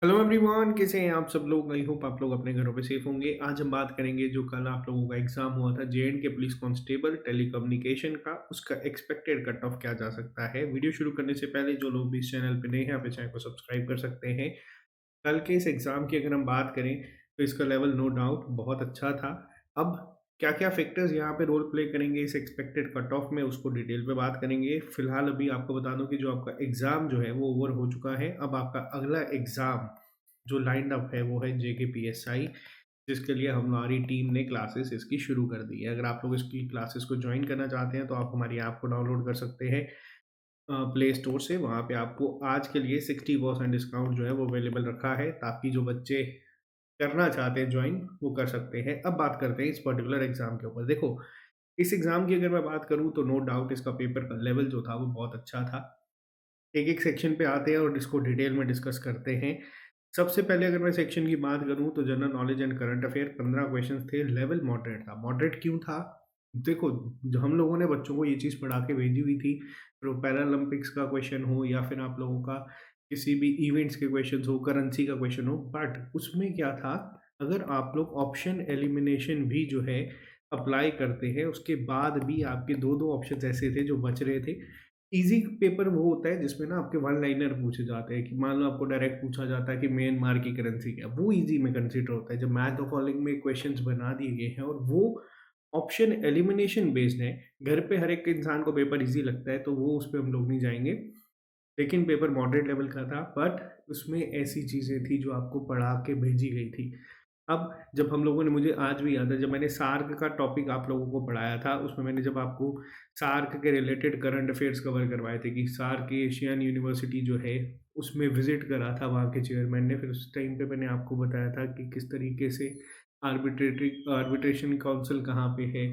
Hello everyone, कैसे हैं आप सब लोग। आई होप आप लोग अपने घरों पे सेफ होंगे। आज हम बात करेंगे जो कल आप लोगों का एग्जाम हुआ था जे.एंड.के पुलिस कांस्टेबल टेलीकम्युनिकेशन का, उसका एक्सपेक्टेड कट ऑफ क्या जा सकता है। वीडियो शुरू करने से पहले जो लोग भी इस चैनल पे नए हैं, आप इस चैनल को सब्सक्राइब कर सकते हैं। कल के इस एग्ज़ाम की अगर हम बात करें तो इसका लेवल नो डाउट बहुत अच्छा था। अब क्या-क्या फैक्टर्स यहाँ पे रोल प्ले करेंगे इस एक्सपेक्टेड कट ऑफ में, उसको डिटेल में बात करेंगे। फिलहाल अभी आपको बता दूँ कि जो आपका एग्ज़ाम जो है वो ओवर हो चुका है। अब आपका अगला एग्ज़ाम जो लाइन्ड अप है वो है जेके पीएसआई, जिसके लिए हमारी टीम ने क्लासेस इसकी शुरू कर दी है। अगर आप लोग इसकी क्लासेस को जॉइन करना चाहते हैं तो आप हमारी ऐप को डाउनलोड कर सकते हैं प्ले स्टोर से। वहाँ पे आपको आज के लिए 60% डिस्काउंट जो है वो अवेलेबल रखा है, ताकि जो बच्चे करना चाहते हैं ज्वाइन वो कर सकते हैं। अब बात करते हैं इस पर्टिकुलर एग्ज़ाम के ऊपर। देखो, इस एग्ज़ाम की अगर मैं बात करूँ तो नो डाउट इसका पेपर का लेवल जो था वो बहुत अच्छा था। एक-एक सेक्शन पे आते हैं और इसको डिटेल में डिस्कस करते हैं। सबसे पहले अगर मैं सेक्शन की बात करूँ तो general knowledge and current affair 15 questions थे, लेवल मॉडरेट था। मॉडरेट क्यों था? देखो, जो हम लोगों ने बच्चों को ये चीज़ पढ़ा के भेजी हुई थी, फिर वो पैरालंपिक्स का क्वेश्चन हो या फिर आप लोगों का किसी भी इवेंट्स के क्वेश्चन्स हो, करेंसी का क्वेश्चन हो, बट उसमें क्या था, अगर आप लोग ऑप्शन एलिमिनेशन भी जो है अप्लाई करते हैं, उसके बाद भी आपके 2-2 ऑप्शंस ऐसे थे जो बच रहे थे। ईज़ी पेपर वो होता है जिसमें ना आपके वन लाइनर पूछे जाते हैं, कि मान लो आपको डायरेक्ट पूछा जाता है कि म्यांमार की करेंसी क्या है, वो ईज़ी में कंसीडर होता है। जब मैथ द फॉलोइंग में क्वेश्चंस बना दिए गए हैं और वो ऑप्शन एलिमिनेशन बेस्ड है, घर पे हर एक इंसान को पेपर ईज़ी लगता है, तो वो उस पे हम लोग नहीं जाएँगे। लेकिन पेपर मॉडरेट लेवल का था, बट उसमें ऐसी चीज़ें थी जो आपको पढ़ा के भेजी गई थी। अब जब हम लोगों ने, मुझे आज भी याद है जब मैंने सार्क का टॉपिक आप लोगों को पढ़ाया था, उसमें मैंने जब आपको सार्क के रिलेटेड करंट अफेयर्स कवर करवाए थे, कि सार्क एशियन यूनिवर्सिटी जो है उसमें विजिट करा था वहाँ के चेयरमैन ने, फिर उस टाइम पे मैंने आपको बताया था कि किस तरीके से आर्बिट्रेशन काउंसिल कहाँ पे है,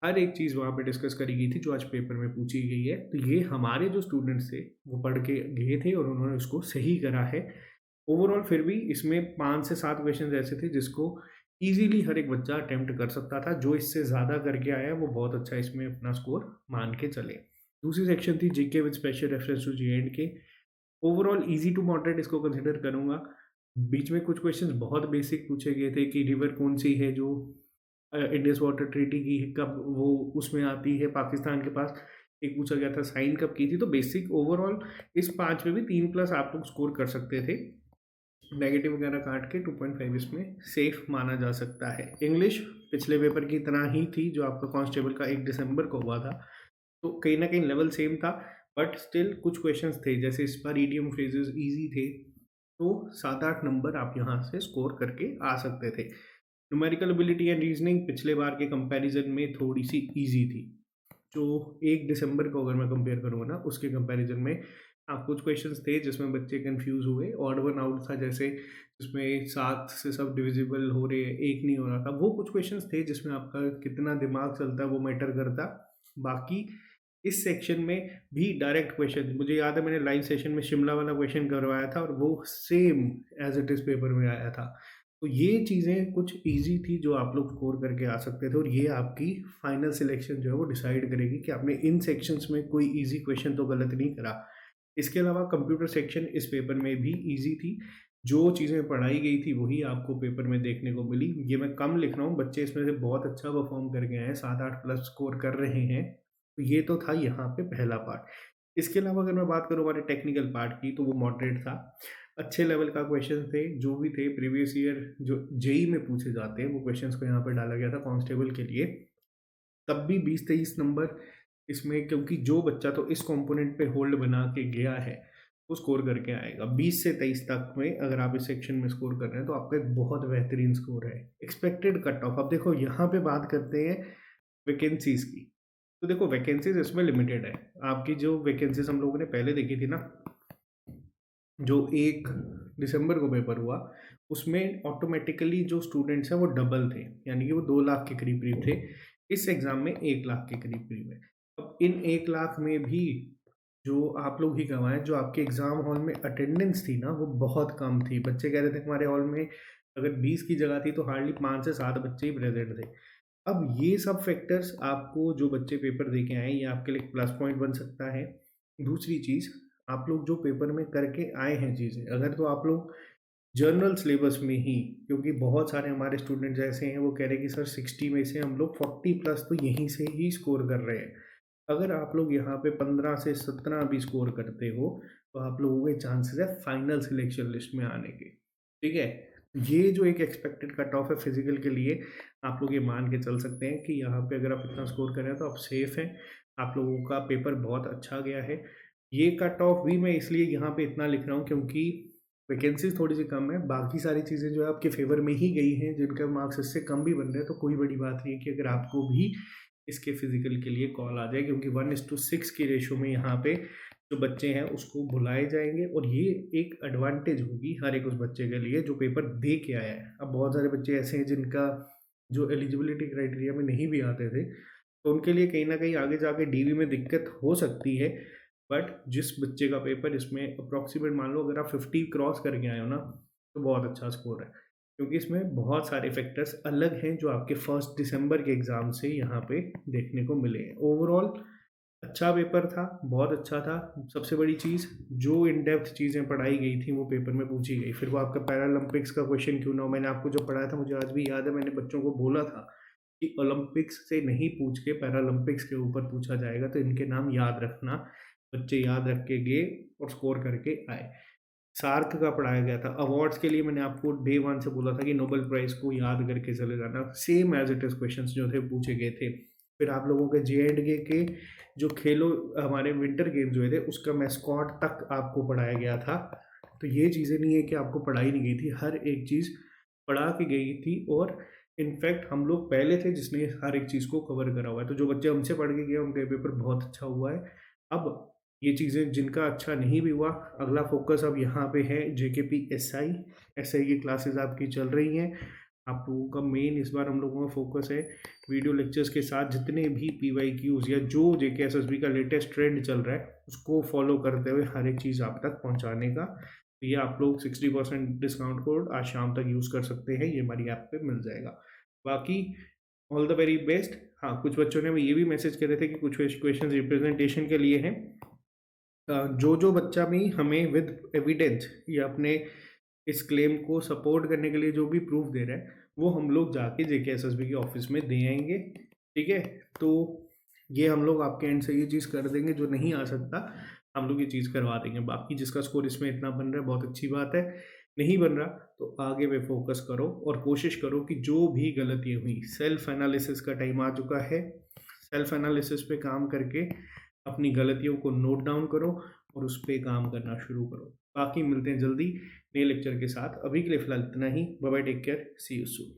हर एक चीज़ वहाँ पे डिस्कस करी गई थी जो आज पेपर में पूछी गई है। तो ये हमारे जो स्टूडेंट्स थे वो पढ़ के गए थे और उन्होंने उसको सही करा है। ओवरऑल फिर भी इसमें 5 से 7 क्वेश्चंस ऐसे थे जिसको ईज़िली हर एक बच्चा अटेम्प्ट कर सकता था। जो इससे ज़्यादा करके आया है वो बहुत अच्छा इसमें अपना स्कोर मान के चले। दूसरी सेक्शन थी GK with special reference to J and K. Overall easy to moderate इसको कंसीडर करूँगा। बीच में कुछ क्वेश्चंस बहुत बेसिक पूछे गए थे, कि रिवर कौन-सी है जो इंडस वाटर ट्रीटी की कब वो उसमें आती है पाकिस्तान के पास। एक पूछा गया था साइन कब की थी। तो बेसिक ओवरऑल इस 5 में भी 3 प्लस आप लोग स्कोर कर सकते थे। नेगेटिव वगैरह काट के 2.5 इसमें सेफ माना जा सकता है। इंग्लिश पिछले पेपर की तरह ही थी जो आपका कांस्टेबल का 1 दिसंबर को हुआ था। तो कहीं न कहीं लेवल सेम था, बट स्टिल कुछ क्वेश्चंस थे, जैसे इस बार ईडीएम फ्रेजेस ईज़ी थे, तो 7-8 नंबर आप यहाँ से स्कोर करके आ सकते थे। न्यूमेरिकल एबिलिटी एंड रीजनिंग पिछले बार के कंपैरिज़न में थोड़ी-सी ईज़ी थी। जो 1 दिसंबर को अगर मैं कंपेयर करूँगा ना, उसके कंपैरिज़न में कुछ क्वेश्चंस थे जिसमें बच्चे कन्फ्यूज़ हुए। ऑड वन आउट था, जैसे जिसमें 7 से सब डिविजिबल हो रहे हैं, 1 नहीं हो रहा था। वो कुछ क्वेश्चंस थे जिसमें आपका कितना दिमाग चलता है वो मैटर करता। बाकी इस सेक्शन में भी डायरेक्ट क्वेश्चन, मुझे याद है मैंने लाइव सेशन में शिमला वाला क्वेश्चन करवाया था और वो same as it is paper में आया था। तो ये चीज़ें कुछ ईज़ी थी जो आप लोग स्कोर करके आ सकते थे, और ये आपकी फाइनल सिलेक्शन जो है वो डिसाइड करेगी कि आपने इन सेक्शंस में कोई ईज़ी क्वेश्चन तो गलत नहीं करा। इसके अलावा कंप्यूटर सेक्शन इस पेपर में भी ईज़ी थी। जो चीज़ें पढ़ाई गई थी वही आपको पेपर में देखने को मिली। ये मैं कम लिख रहा हूँ, बच्चे इसमें से बहुत अच्छा परफ़ॉर्म करके आए हैं, 7-8 प्लस स्कोर कर रहे हैं। तो ये तो था यहाँ पे पहला पार्ट। इसके अलावा अगर मैं बात करूँ हमारे टेक्निकल पार्ट की, तो वो मॉडरेट था। अच्छे लेवल का क्वेश्चन थे, जो भी थे प्रीवियस ईयर जो जेईई में पूछे जाते हैं, वो क्वेश्चंस को यहाँ पे डाला गया था कांस्टेबल के लिए। तब भी 20-23 नंबर इसमें, क्योंकि जो बच्चा तो इस कंपोनेंट पे होल्ड बना के गया है, वो स्कोर करके आएगा। 20 से 23 तक में अगर आप इस सेक्शन में स्कोर कर रहे हैं, तो आपका एक बहुत बेहतरीन स्कोर है। एक्सपेक्टेड कट ऑफ, अब देखो यहाँ पे बात करते हैं वैकेंसीज़ की। तो देखो, वैकेंसीज़ इसमें लिमिटेड है। आपकी जो वैकेंसीज़ हम लोगों ने पहले देखी थी ना, जो 1 दिसंबर को पेपर हुआ, उसमें ऑटोमैटिकली जो स्टूडेंट्स हैं वो डबल थे, यानी कि वो 2 लाख के करीब-करीब थे। इस एग्ज़ाम में 1 लाख के करीब-करीब है। अब इन 1 लाख में भी जो आप लोग ही गँवाए, जो आपके एग्ज़ाम हॉल में अटेंडेंस थी ना, वो बहुत कम थी। बच्चे कह रहे थे हमारे हॉल में अगर 20 की जगह थी तो हार्डली 5 से 7 बच्चे ही प्रेज़ेंट थे। अब ये सब फैक्टर्स आपको, जो बच्चे पेपर दे के आए हैं, ये आपके लिए एक प्लस पॉइंट बन सकता है। दूसरी चीज़, आप लोग जो पेपर में करके आए हैं चीज़ें, अगर तो आप लोग जनरल सिलेबस में ही, क्योंकि बहुत सारे हमारे स्टूडेंट्स ऐसे हैं वो कह रहे हैं कि सर 60 में से हम लोग 40 प्लस तो यहीं से ही स्कोर कर रहे हैं। अगर आप लोग यहाँ पे 15 से 17 भी स्कोर करते हो तो आप लोगों के चांसेस है फाइनल सिलेक्शन लिस्ट में आने के। ठीक है, ये जो एक एक्सपेक्टेड कट ऑफ है फिजिकल के लिए, आप लोग ये मान के चल सकते हैं कि यहाँ पे अगर आप इतना स्कोर करें तो आप सेफ हैं, आप लोगों का पेपर बहुत अच्छा गया है। ये कट ऑफ भी मैं इसलिए यहाँ पे इतना लिख रहा हूँ क्योंकि वैकेंसीज थोड़ी सी कम है, बाकी सारी चीज़ें जो है आपके फेवर में ही गई हैं, जिनका मार्क्स इससे कम भी बन रहे हैं तो कोई बड़ी बात नहीं है कि अगर आपको भी इसके फिजिकल के लिए कॉल आ जाए, क्योंकि 1:6 की रेशो में यहाँ पे जो बच्चे हैं उसको बुलाए जाएंगे और ये एक एडवांटेज होगी हर एक उस बच्चे के लिए जो पेपर दे के आया है। अब बहुत सारे बच्चे ऐसे हैं जिनका जो एलिजिबिलिटी क्राइटेरिया में नहीं भी आते थे, तो उनके लिए कहीं ना कहीं आगे जाके डीवी में दिक्कत हो सकती है। बट जिस बच्चे का पेपर इसमें अप्रॉक्सीमेट मान लो अगर आप 50 क्रॉस करके आए हो ना, तो बहुत अच्छा स्कोर है, क्योंकि इसमें बहुत सारे फैक्टर्स अलग हैं जो आपके 1 दिसंबर के एग्ज़ाम से यहाँ पे देखने को मिले हैं। ओवरऑल अच्छा पेपर था, बहुत अच्छा था। सबसे बड़ी चीज़, जो इन डेप्थ चीज़ें पढ़ाई गई थी वो पेपर में पूछी गई। फिर वो आपका पैरालंपिक्स का क्वेश्चन क्यों ना हो, मैंने आपको जो पढ़ाया था मुझे आज भी याद है, मैंने बच्चों को बोला था कि ओलंपिक्स से नहीं पूछ के पैरालंपिक्स के ऊपर पूछा जाएगा, तो इनके नाम याद रखना। बच्चे याद रख के गए और स्कोर करके आए। सार्क का पढ़ाया गया था। अवार्ड्स के लिए मैंने आपको डे 1 से बोला था कि नोबेल प्राइज़ को याद करके चले जाना। Same as it is questions जो थे पूछे गए थे। फिर आप लोगों के जे.एंड.के के जो खेलो हमारे विंटर गेम्स हुए थे उसका मैस्कॉट तक आपको पढ़ाया गया था। तो ये चीज़ें नहीं है कि आपको पढ़ाई नहीं गई थी, हर एक चीज़ पढ़ा के गई थी और इनफैक्ट हम लोग पहले थे जिसने हर एक चीज़ को कवर करा हुआ है। तो जो बच्चे हमसे पढ़ के गए उनका पेपर बहुत अच्छा हुआ है। अब ये चीज़ें जिनका अच्छा नहीं भी हुआ, अगला फोकस अब यहाँ पे है जेकेपी एसआई की क्लासेस आपकी चल रही हैं। आप लोगों का मेन इस बार हम लोगों का फोकस है वीडियो लेक्चर्स के साथ जितने भी पीवाईक्यूज या जो जेके एसएसबी का लेटेस्ट ट्रेंड चल रहा है उसको फॉलो करते हुए हर एक चीज़ आप तक पहुँचाने का। तो ये आप लोग 60% डिस्काउंट कोड आज शाम तक यूज़ कर सकते हैं, ये हमारी ऐप पे मिल जाएगा। बाकी ऑल द वेरी बेस्ट। हाँ, कुछ बच्चों ने ये भी मैसेज करे थे कि कुछ क्वेश्चन रिप्रेजेंटेशन के लिए हैं। जो बच्चा भी हमें विद एविडेंस या अपने इस क्लेम को सपोर्ट करने के लिए जो भी प्रूफ दे रहा है वो हम लोग जाके जेकेएसएसबी के ऑफिस में दे आएंगे। ठीक है, तो ये हम लोग आपके एंड से ये चीज़ कर देंगे, जो नहीं आ सकता हम लोग ये चीज़ करवा देंगे। बाकी जिसका स्कोर इसमें इतना बन रहा है बहुत अच्छी बात है, नहीं बन रहा तो आगे पे फोकस करो और कोशिश करो कि जो भी गलतियाँ हुई, सेल्फ एनालिसिस का टाइम आ चुका है। सेल्फ एनालिसिस पे काम करके अपनी गलतियों को नोट डाउन करो और उस पे काम करना शुरू करो। बाकी मिलते हैं जल्दी नए लेक्चर के साथ। अभी के लिए फ़िलहाल इतना ही। Bye bye, take care, see you soon.